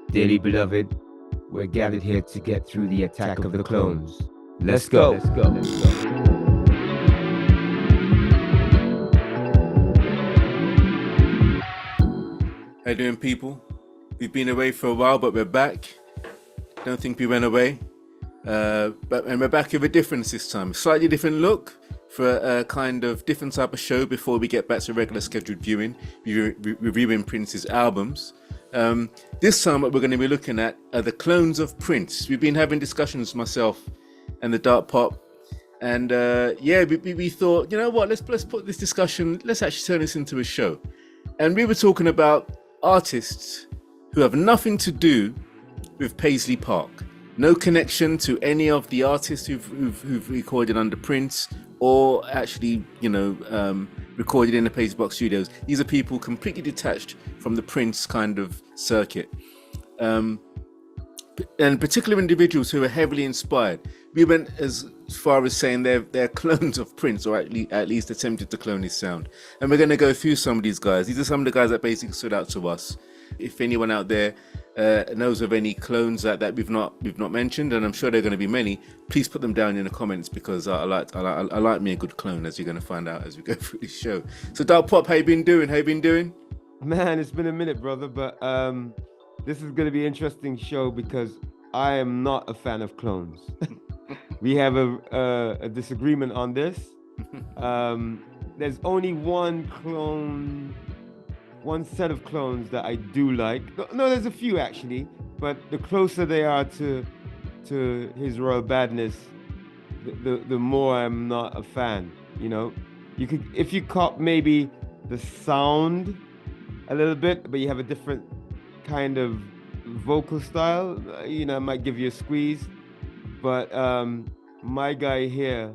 Dearly beloved, we're gathered here to get through the attack of the clones. Let's go. Let's go. Let's go. How you doing, people? We've been away for a while, but we're back. Don't think we went away. And we're back with a difference this time. Slightly different look for a kind of different type of show before we get back to regular scheduled viewing, reviewing Prince's albums. This time what we're going to be looking at are the clones of Prince. We've been having discussions, myself and the Dark Pop. And we thought, you know what, let's put this discussion, let's actually turn this into a show. And we were talking about artists who have nothing to do with Paisley Park. No connection to any of the artists who've recorded under Prince or actually, recorded in the Paisley Park studios. These are people completely detached from the Prince kind of circuit. And particular individuals who are heavily inspired. We went as far as saying they're clones of Prince, or at least attempted to clone his sound. And we're going to go through some of these guys. These are some of the guys that basically stood out to us. If anyone out there knows of any clones that we've not mentioned, and I'm sure there are going to be many, please put them down in the comments, because I like me a good clone, as you're going to find out as we go through this show. So Dark Pop, how you been doing? Man, it's been a minute, brother, but this is going to be an interesting show because I am not a fan of clones. We have a disagreement on this. There's only one set of clones that I do like. No, there's a few actually, but the closer they are to his Royal Badness, the more I'm not a fan. You know, if you cop maybe the sound a little bit, but you have a different kind of vocal style, it might give you a squeeze. But my guy here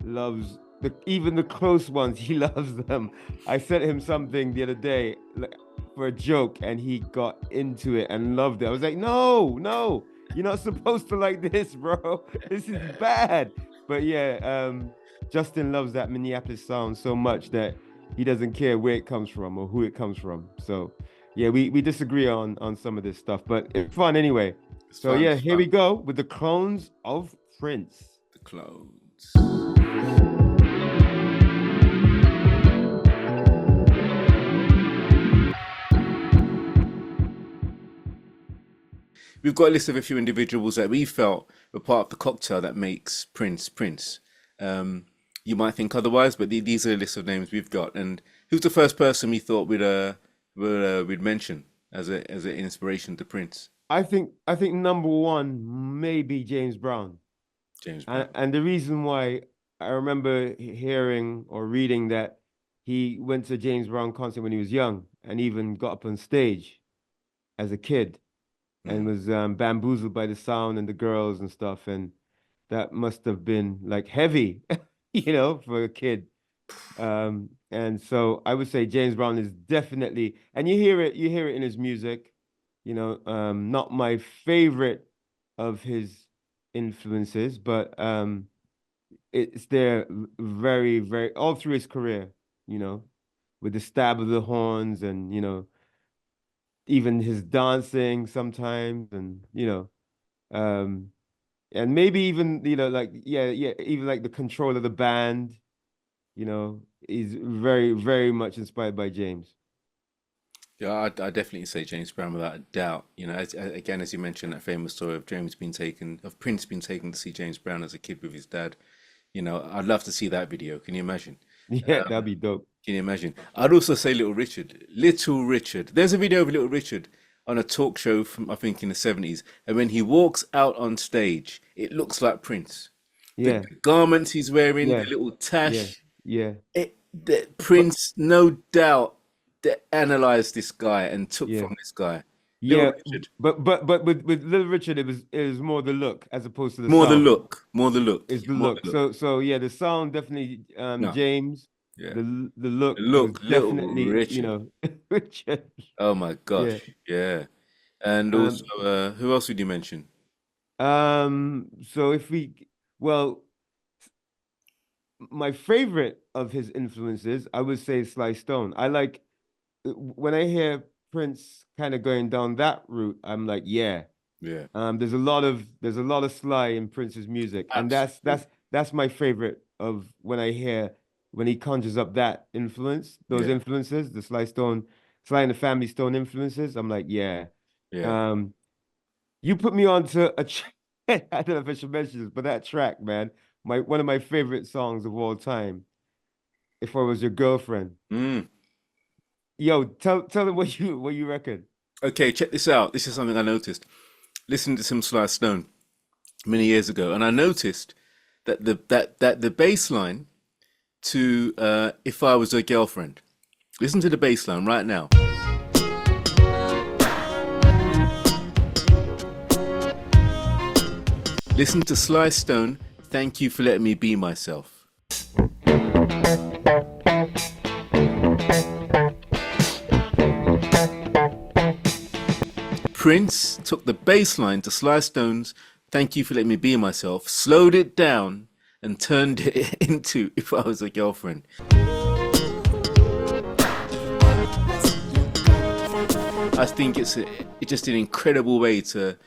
loves even the close ones. He loves them. I sent him something the other day for a joke, and he got into it and loved it. I was like, no, you're not supposed to like this, bro. This is bad. But yeah, Justin loves that Minneapolis sound so much that he doesn't care where it comes from or who it comes from. So yeah, we disagree on some of this stuff, but it's fun anyway. Here we go with the clones of Prince. The clones. We've got a list of a few individuals that we felt were part of the cocktail that makes Prince Prince. You might think otherwise, but these are a list of names we've got. And who's the first person we thought we'd mention as an inspiration to Prince? I think number one maybe James Brown. James Brown. And the reason why, I remember hearing or reading that he went to a James Brown concert when he was young and even got up on stage as a kid and was bamboozled by the sound and the girls and stuff. And that must have been like heavy, for a kid. And so I would say James Brown is definitely, and you hear it in his music, not my favorite of his influences, but it's there very, very all through his career, with the stab of the horns and, even his dancing sometimes, and, and maybe even, even like the control of the band, is very, very much inspired by James. Yeah, I definitely say James Brown without a doubt. As you mentioned, that famous story of Prince being taken to see James Brown as a kid with his dad. I'd love to see that video. Can you imagine? Yeah, that'd be dope. Can you imagine? I'd also say Little Richard. Little Richard. There's a video of Little Richard on a talk show from, I think, in the 70s. And when he walks out on stage, it looks like Prince. Yeah. The garments he's wearing, the little tash. Yeah. Prince, no doubt, analyzed this guy and took from this guy. Yeah, but with Little Richard, it was more the look as opposed to the more sound. More the look. It's the look. So yeah, the sound definitely James. Yeah. The look definitely Richard. Richard. Oh my gosh. Yeah. And also who else would you mention? So my favorite of his influences, I would say Sly Stone. I like when I hear Prince kind of going down that route, I'm like, yeah. Yeah. There's a lot of Sly in Prince's music, and Absolutely. that's my favorite of when he conjures up that influence, those Yeah. influences, the Sly and the Family Stone influences. I'm like, yeah. Yeah. Um, you put me onto a track. I don't know if I should mention this, but that track, man, my one of my favorite songs of all time. If I Was Your Girlfriend. Mm. Yo, tell them what you reckon. Okay, check this out. This is something I noticed. Listening to some Sly Stone many years ago, and I noticed that the bass line to "If I Was Your Girlfriend." Listen to the bass line right now. Listen to Sly Stone. Thank you for letting me be myself. Prince took the bass line to Sly Stone's "Thank You for Letting Me Be Myself," slowed it down, and turned it into "If I Was a Girlfriend." I think it's just an incredible way to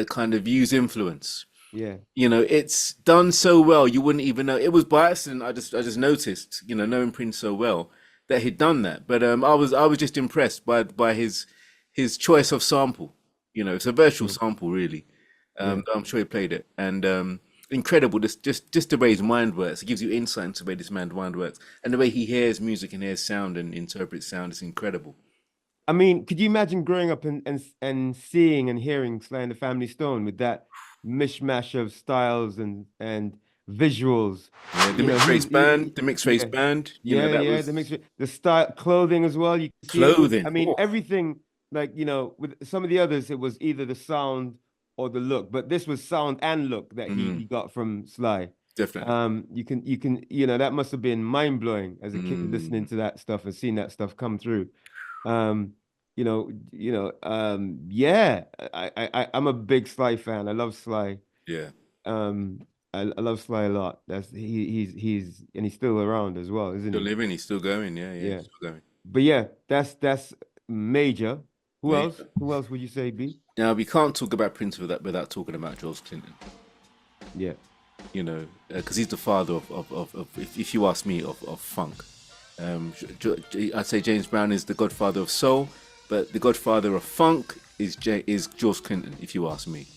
kind of use influence. Yeah, You know, it's done so well you wouldn't even know. It was by accident. I just noticed, you know, knowing Prince so well, that he'd done that. But I was just impressed by his choice of sample. You know, it's a virtual yeah, sample really. yeah. I'm sure he played it, and incredible. Just the way his mind works. It gives you insight into the way this man's mind works, and the way he hears music and hears sound and interprets sound is incredible. I mean, could you imagine growing up and seeing and hearing Sly and the Family Stone with that mishmash of styles and visuals? Yeah, the You know, mixed race band, yeah, you know, that yeah, was the style, clothing as well. You can see it. I clothing. mean, Oh, everything, like, you know, with some of the others, it was either the sound or the look, but this was sound and look that he mm, got from Sly. definitely. You know, that must have been mind blowing as a kid listening Mm, to that stuff and seeing that stuff come through. Um, yeah, I'm a big Sly fan. I love Sly. yeah, Um, I love Sly a lot. And he's still around as well, isn't still he? living. He's still going. Yeah, yeah, Yeah. he's still going. But yeah, that's major. Who else? Major. Who else would you say, B? Now we can't talk about Prince without talking about George Clinton. Yeah. You know, because he's the father of if you ask me, of funk. I'd say James Brown is the godfather of soul, but the godfather of funk is George Clinton, if you ask me.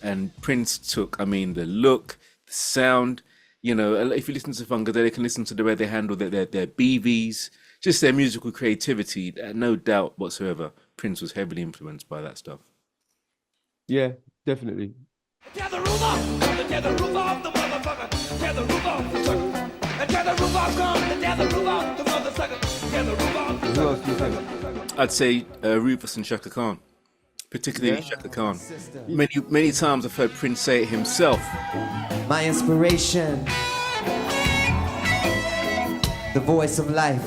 And Prince took, I mean, the look, the sound. You know, if you listen to funk, they can listen to the way they handle their BVs, just their musical creativity. No doubt whatsoever, Prince was heavily influenced by that stuff. Yeah, definitely. Tear the roof off, come to tear the roof off the motherfucker. Tear the roof off the sucker. And tear the roof off, come to tear the roof off the mother sucker. Tear the roof off the Who else do you sucker. think? I'd say Rufus and Shaka Khan, particularly Yeah. Shaka Khan. Many times I've heard Prince say it himself. My inspiration, the voice of life,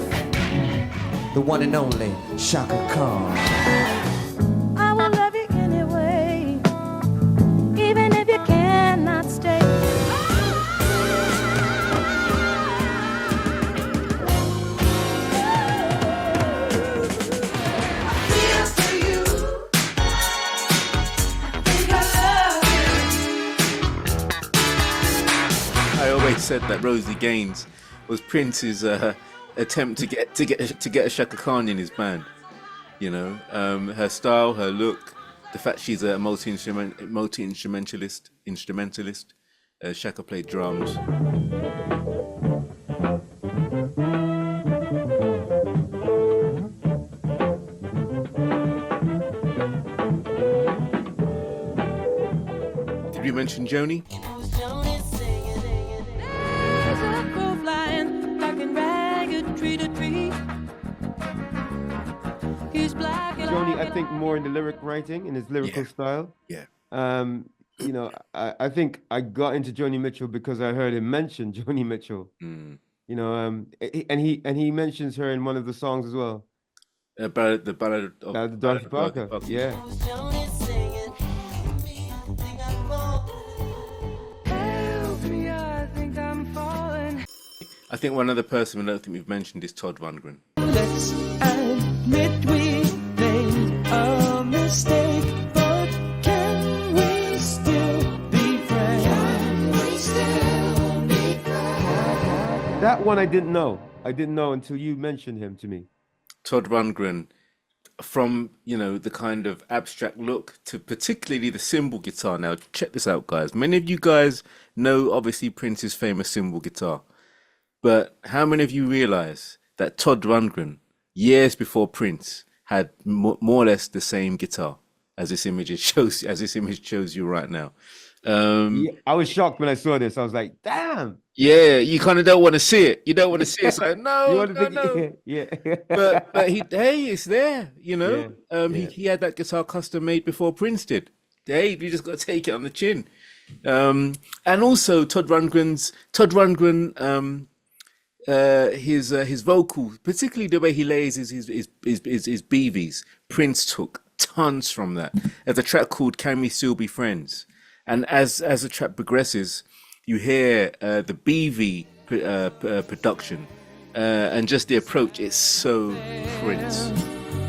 the one and only Shaka Khan. I will love you anyway, even if you cannot stay. Here's to you. I think I love you. I always said that Rosie Gaines was Prince's attempt to get a Shaka Khan in his band. You know, her style, her look, the fact she's a multi-instrumentalist. Shaka played drums. Did we mention Joni? There's a crow flying, talking ragged tree to tree. He's black and Joni, like I think more in the lyric writing, in his lyrical Yeah. style. Yeah. You know, I think I got into Joni Mitchell because I heard him mention Joni Mitchell. Mm. You know, and he mentions her in one of the songs as well. The ballad of Dorothy Parker. Yeah. help me, I think I'm falling. I think one other person I don't think we've mentioned is Todd Rundgren. Let's one I didn't know. I didn't know until you mentioned him to me. Todd Rundgren, from the kind of abstract look to particularly the cymbal guitar. Now check this out, guys. Many of you guys know obviously Prince's famous cymbal guitar, but how many of you realize that Todd Rundgren, years before Prince, had more or less the same guitar as this image shows you right now? Yeah, I was shocked when I saw this. I was like, damn. Yeah, you kind of don't want to see it. You don't want to see it. It's like, no, no. Yeah. But hey, it's there, Yeah, He had that guitar custom made before Prince did. Hey, you just got to take it on the chin. And also Todd Rundgren, his vocal, particularly the way he lays his BVs, Prince took tons from that. There's a track called "Can We Still Be Friends?" And as the track progresses, you hear the BV production and just the approach. It's so Prince.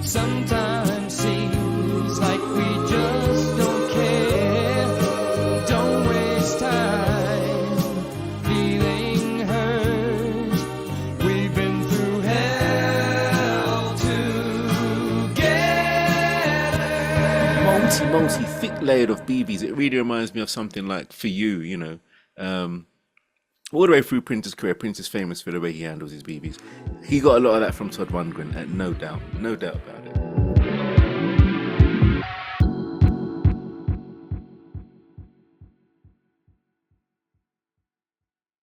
Sometimes seems like we just don't care. Don't waste time feeling hurt. We've been through hell together. Multi thick layered of BVs. It really reminds me of something like For You, all the way through Prince's career. Prince is famous for the way he handles his BVs. He got a lot of that from Todd Rundgren, no doubt about it.